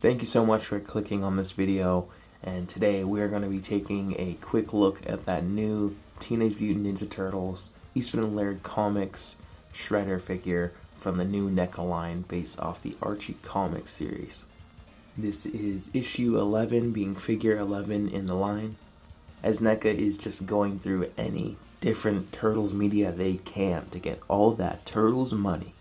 Thank you so much for clicking on this video, and today we are going to be taking a quick look at that new Teenage Mutant Ninja Turtles Eastman and Laird Comics Shredder figure from the new Neca line based off the Archie comic series. This is issue 11, being figure 11 in the line, as Neca is just going through any different Turtles media they can to get all that Turtles money.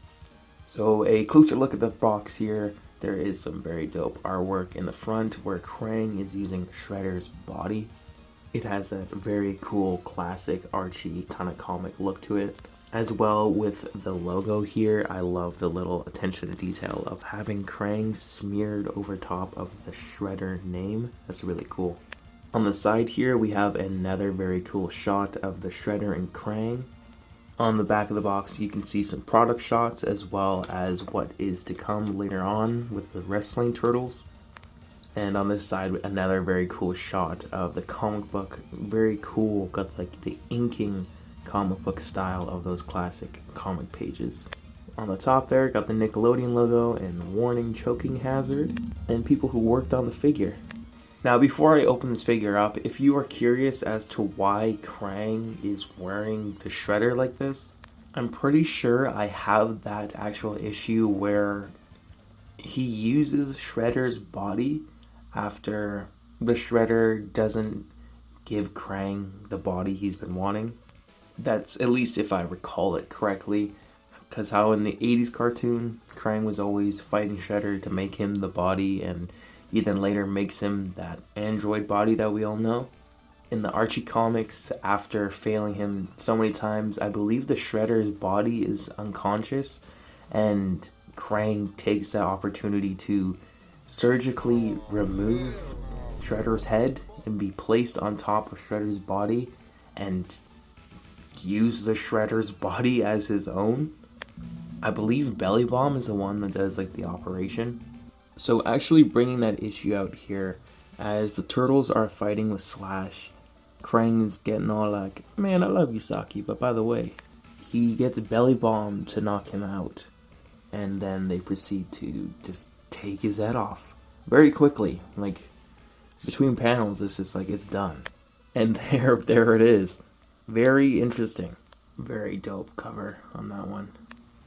So a closer look at the box here. There is some very dope artwork in the front where Krang is using Shredder's body. It has a very cool classic Archie kind of comic look to it. As well with the logo here, I love the little attention to detail of having Krang smeared over top of the Shredder name. That's really cool. On the side here we have another very cool shot of the Shredder and Krang. On the back of the box you can see some product shots as well as what is to come later on with the wrestling turtles. And on this side another very cool shot of the comic book. Very cool, got like the inking comic book style of those classic comic pages. On the top there got the Nickelodeon logo and warning choking hazard and people who worked on the figure. Now before I open this figure up, if you are curious as to why Krang is wearing the Shredder like this, I'm pretty sure I have that actual issue where he uses Shredder's body after the Shredder doesn't give Krang the body he's been wanting. That's at least if I recall it correctly, because how in the 80s cartoon, Krang was always fighting Shredder to make him the body, and he then later makes him that android body that we all know. In the Archie comics, after failing him so many times, I believe the Shredder's body is unconscious, and Krang takes that opportunity to surgically remove Shredder's head and be placed on top of Shredder's body and use the Shredder's body as his own. I believe Belly Bomb is the one that does like the operation. So actually bringing that issue out here, as the Turtles are fighting with Slash, Krang is getting all like, man, I love you, Saki, but by the way, he gets Belly Bomb to knock him out, and then they proceed to just take his head off very quickly. Like, between panels, it's just like, it's done. And there it is. Very interesting. Very dope cover on that one.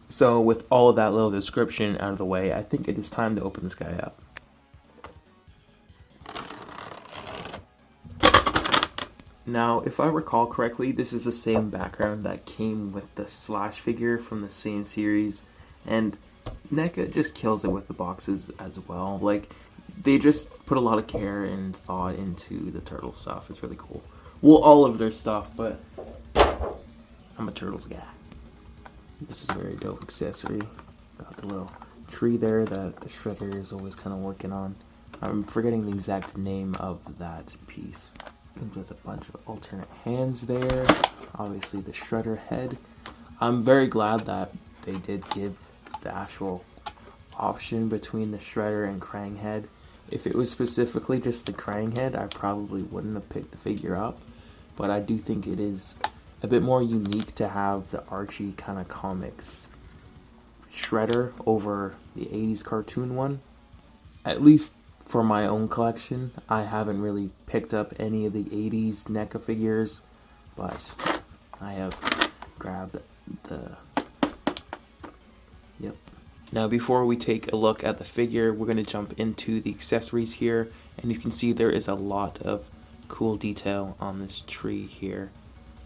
So with all of that little description out of the way, I think it is time to open this guy up. Now, if I recall correctly, this is the same background that came with the Slash figure from the same series, and Neca just kills it with the boxes as well. Like, they just put a lot of care and thought into the Turtle stuff. It's really cool. Well, all of their stuff, but I'm a Turtles guy. This is a very dope accessory. Got the little tree there that the Shredder is always kind of working on. I'm forgetting the exact name of that piece. Comes with a bunch of alternate hands there. Obviously the Shredder head. I'm very glad that they did give the actual option between the Shredder and Krang head. If it was specifically just the Krang head, I probably wouldn't have picked the figure up. But I do think it is a bit more unique to have the Archie kind of comics Shredder over the 80s cartoon one. At least for my own collection, I haven't really picked up any of the 80s NECA figures, but I have grabbed the... Yep. Now before we take a look at the figure, we're going to jump into the accessories here, and you can see there is a lot of cool detail on this tree here.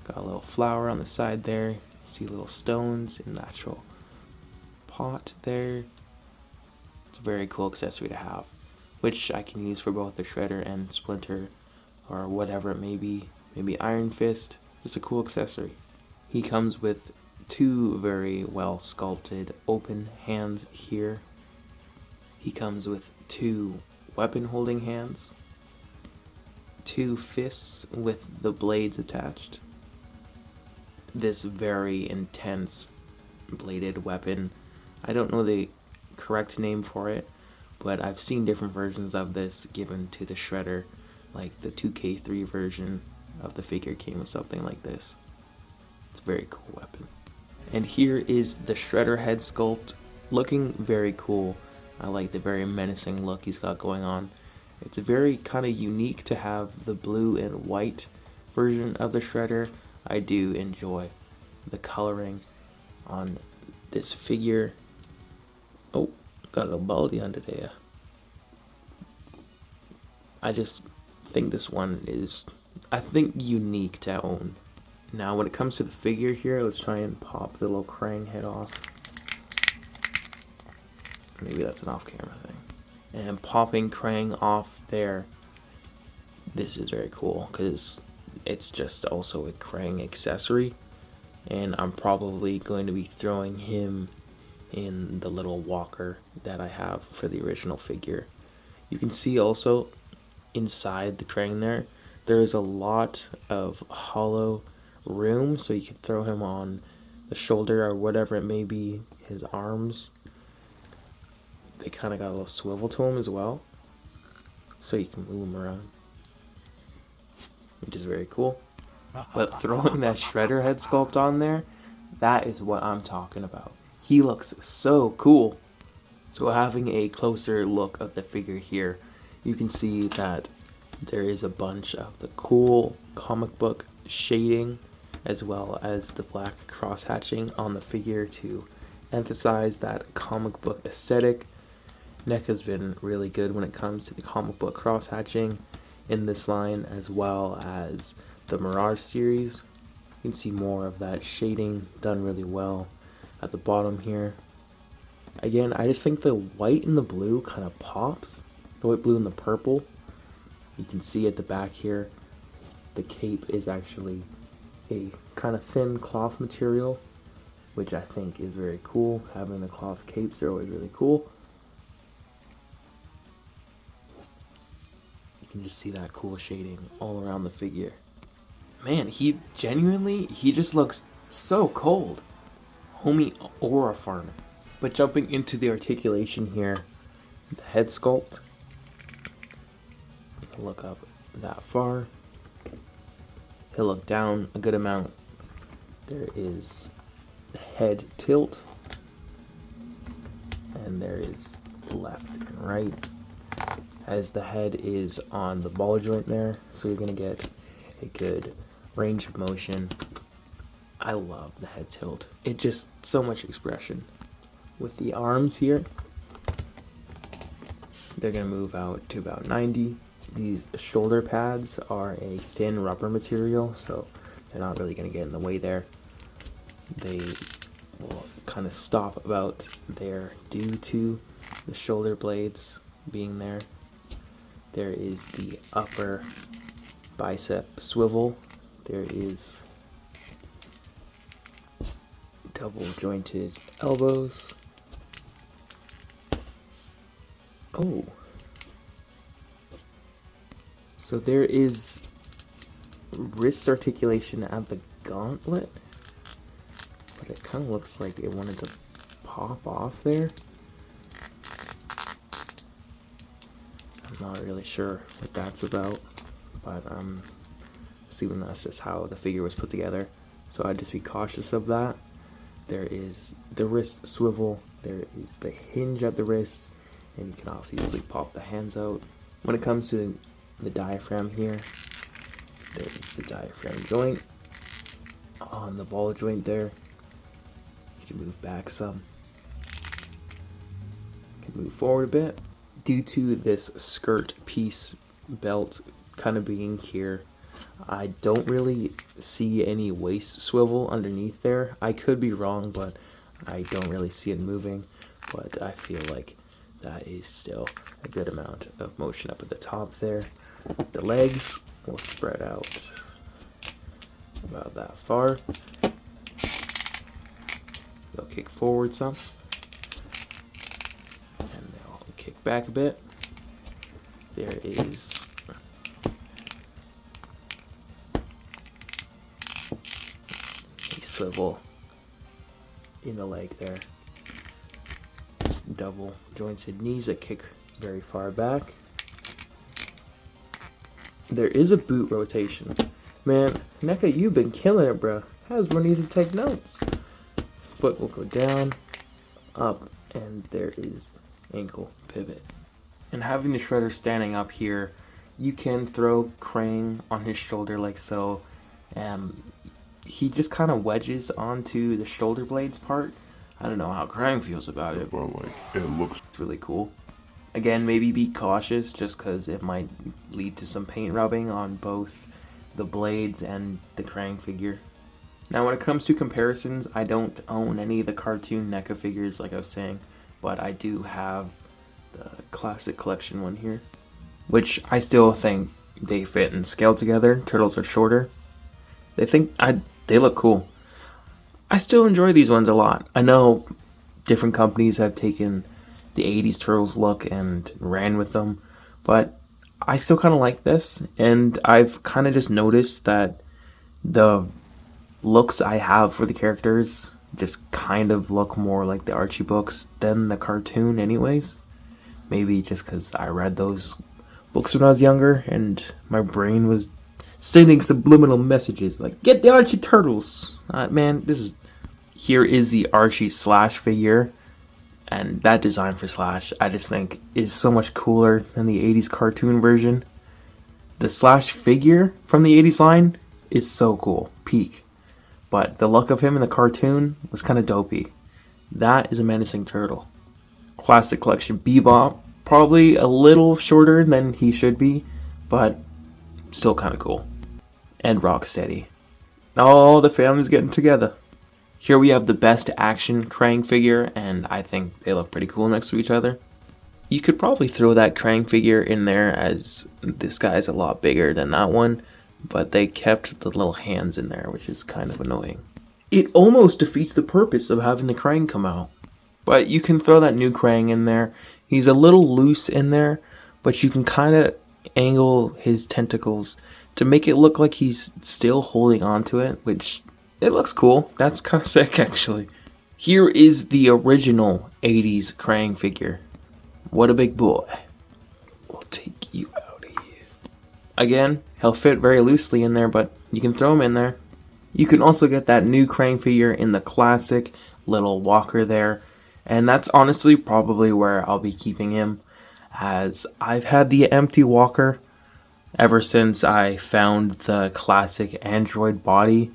Got a little flower on the side there. See little stones in the actual pot there. It's a very cool accessory to have, which I can use for both the Shredder and Splinter, or whatever it may be. Maybe Iron Fist. Just a cool accessory. He comes with two very well sculpted open hands here. He comes with two weapon holding hands, two fists with the blades attached. This very intense bladed weapon. I don't know the correct name for it, but I've seen different versions of this given to the Shredder. Like the 2K3 version of the figure came with something like this. It's a very cool weapon. And here is the Shredder head sculpt, looking very cool. I like the very menacing look he's got going on. It's very kind of unique to have the blue and white version of the Shredder. I do enjoy the coloring on this figure. Oh, got a little baldy under there. I just think this one is, I think, unique to own. Now when it comes to the figure here, let's try and pop the little Krang head off. Maybe that's an off-camera thing. And popping Krang off there, this is very cool because it's just also a Krang accessory, and I'm probably going to be throwing him in the little walker that I have for the original figure. You can see also inside the Krang there is a lot of hollow room, so you can throw him on the shoulder or whatever it may be, his arms. They kind of got a little swivel to him as well, so you can move him around, which is very cool. But throwing that Shredder head sculpt on there, that is what I'm talking about. He looks so cool. So having a closer look of the figure here, you can see that there is a bunch of the cool comic book shading as well as the black cross hatching on the figure to emphasize that comic book aesthetic. Neca's been really good when it comes to the comic book cross hatching in this line, as well as the Mirage series. You can see more of that shading done really well at the bottom here. Again, I just think the white and the blue kind of pops. The white, blue, and the purple. You can see at the back here, the cape is actually a kind of thin cloth material, which I think is very cool. Having the cloth capes are always really cool. You can just see that cool shading all around the figure. Man, he just looks so cold. Homie aura farming. But jumping into the articulation here, the head sculpt. He'll look up that far. He'll look down a good amount. There is the head tilt. And there is left and right. As the head is on the ball joint there, so you're going to get a good range of motion. I love the head tilt. It just, so much expression. With the arms here, they're going to move out to about 90. These shoulder pads are a thin rubber material, so they're not really going to get in the way there. They will kind of stop about there due to the shoulder blades being there. There is the upper bicep swivel. There is double jointed elbows. Oh. So there is wrist articulation at the gauntlet, but it kind of looks like it wanted to pop off there. I'm not really sure what that's about, but I'm assuming that's just how the figure was put together, so I'd just be cautious of that. There is the wrist swivel, there is the hinge at the wrist, and you can obviously pop the hands out. When it comes to the diaphragm here, there's the diaphragm joint on the ball joint there. You can move back some, you can move forward a bit. Due to this skirt piece belt kind of being here, I don't really see any waist swivel underneath there. I could be wrong, but I don't really see it moving, but I feel like that is still a good amount of motion up at the top there. The legs will spread out about that far. They'll kick forward some, and they'll kick back a bit. There is a swivel in the leg there. Double jointed knees that kick very far back. There is a boot rotation. Man, Neca, you've been killing it, bro. Hasbro needs to take notes. Foot will go down, up, and there is angle pivot. And having the Shredder standing up here, you can throw Krang on his shoulder like so. He just kind of wedges onto the shoulder blades part. I don't know how Krang feels about it, but like it looks really cool. Again, maybe be cautious just because it might lead to some paint rubbing on both the blades and the Krang figure. Now when it comes to comparisons, I don't own any of the cartoon NECA figures like I was saying, but I do have the classic collection one here, which I still think they fit and scale together. Turtles are shorter. They look cool. I still enjoy these ones a lot. I know different companies have taken the 80s Turtles look and ran with them, but I still kind of like this, and I've kind of just noticed that the looks I have for the characters just kind of look more like the Archie books than the cartoon anyways. Maybe just because I read those books when I was younger and my brain was sending subliminal messages like, get the Archie Turtles! Man, here is the Archie Slash figure, and that design for Slash I just think is so much cooler than the 80s cartoon version. The Slash figure from the 80s line is so cool, peak. But the look of him in the cartoon was kind of dopey. That is a menacing turtle. Classic collection Bebop, probably a little shorter than he should be, but still kind of cool. And Rocksteady. All the family's getting together. Here we have the best action Krang figure, and I think they look pretty cool next to each other. You could probably throw that Krang figure in there as this guy's a lot bigger than that one, but they kept the little hands in there, which is kind of annoying. It almost defeats the purpose of having the Krang come out. But you can throw that new Krang in there. He's a little loose in there, but you can kind of angle his tentacles to make it look like he's still holding on to it, which it looks cool. That's kind of sick, actually. Here is the original 80s Krang figure. What a big boy. We'll take you out of here. Again, he'll fit very loosely in there, but you can throw him in there. You can also get that new Krang figure in the classic little walker there. And that's honestly probably where I'll be keeping him, as I've had the empty walker ever since I found the classic android body.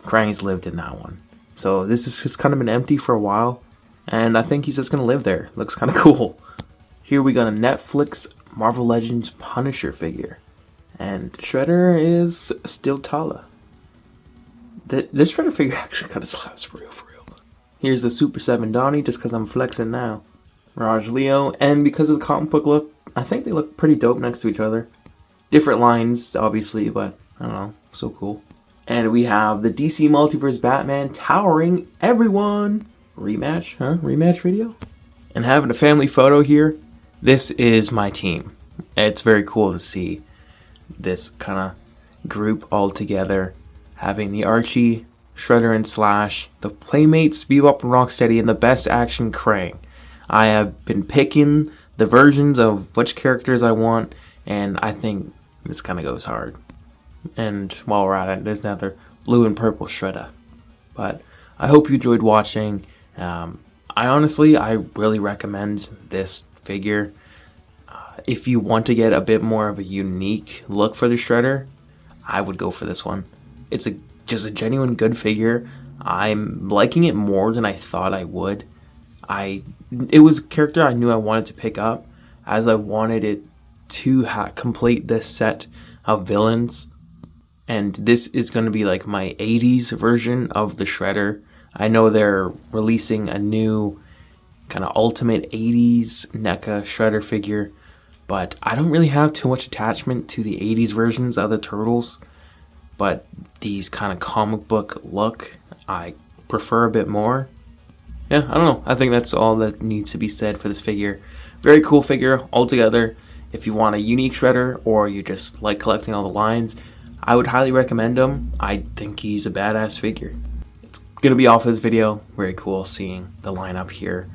Krang's lived in that one. So this is just kind of been empty for a while, and I think he's just going to live there. Looks kind of cool. Here we got a Netflix Marvel Legends Punisher figure, and Shredder is still taller. This Shredder figure actually kind of slaps for real. Here's the Super 7 Donnie, just because I'm flexing now. Raj Leo, and because of the comic book look, I think they look pretty dope next to each other. Different lines, obviously, but I don't know, so cool. And we have the DC Multiverse Batman towering everyone. Rematch, huh? Rematch video? And having a family photo here, this is my team. It's very cool to see this kind of group all together, having the Archie, Shredder and Slash, the Playmates, Bebop and Rocksteady, and the best action Krang. I have been picking the versions of which characters I want, and I think this kind of goes hard. And while we're at it, there's another blue and purple Shredder. But I hope you enjoyed watching. I really recommend this figure. If you want to get a bit more of a unique look for the Shredder, I would go for this one. It's just a genuine good figure. I'm liking it more than I thought I would. It was a character I knew I wanted to pick up, as I wanted it to complete this set of villains. And this is going to be like my 80s version of the Shredder. I know they're releasing a new kind of ultimate 80s NECA Shredder figure, but I don't really have too much attachment to the 80s versions of the Turtles. But these kind of comic book look, I prefer a bit more. Yeah, I don't know. I think that's all that needs to be said for this figure. Very cool figure altogether. If you want a unique Shredder, or you just like collecting all the lines, I would highly recommend him. I think he's a badass figure. It's going to be all for this video. Very cool seeing the lineup here.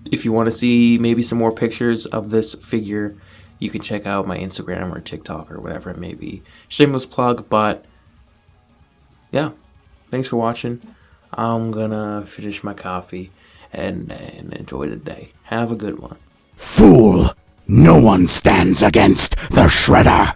If you want to see maybe some more pictures of this figure, you can check out my Instagram or TikTok or whatever it may be. Shameless plug, but yeah, thanks for watching. I'm gonna finish my coffee and enjoy the day. Have a good one. Fool! No one stands against the Shredder!